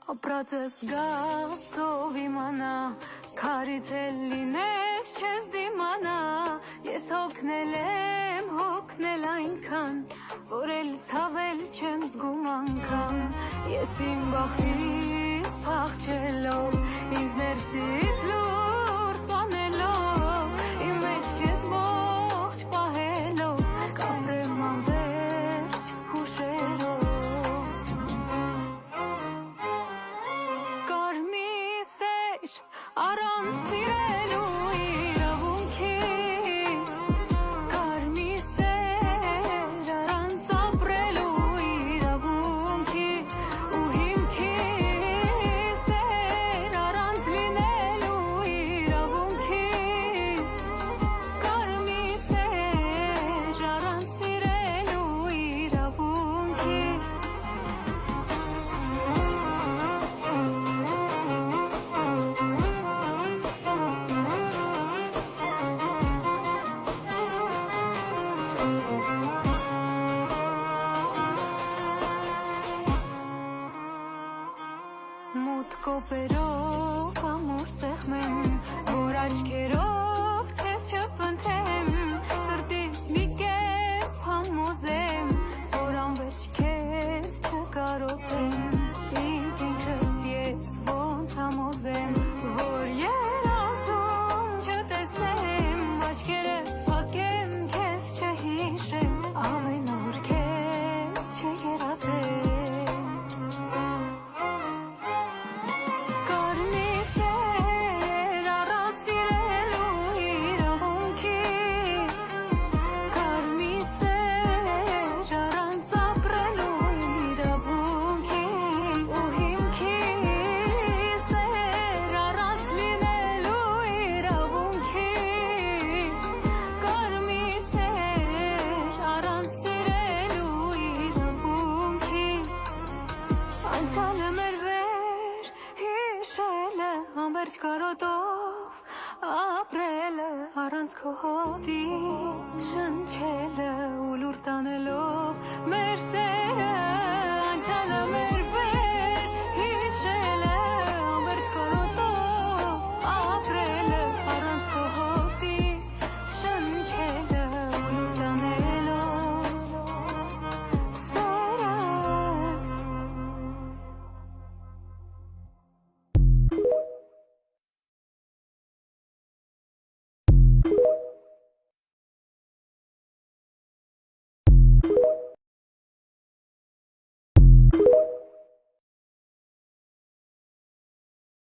Ապրած ես գասով իմանա, քարից էլ լինես չես դիմանա, ես հոգնել եմ, հոգնել այնքան, որ էլ ցավել չեմ զգում անգամ, ես իմ բախից փախչելով, ինձ ներսից լուրջ սպանելով, իմ մեջ քեզ ողջ պահելով, կապրեմ անվերջ հուշերով. Առանց սիրելու իրավունքի, կարմիր սեր առանց ապրելու իրավունքի, ու հիմքի սեր առանց լինելու իրավունքի, կարմիր սեր առանց սիրելու իրավունքի. Մութ կոպերով ամուր սեղմեմ, որ աչքերով քեզ չփնթեմ, սրտից մի կերպ համոզեմ, որ անվերջ քեզ չկարոտեմ, ինձ ինքս ես ոնց համոզեմ, որ երազում չտեսնեմ, աչքերս փակեմ, քեզ չհիշեմ, ամեն օր քեզ չերազեմ. Անվերջ կարոտով ապրելը, առանց քո հոտի շնչելը, ու լուր տանելով մեր սերը, անցյալը մեր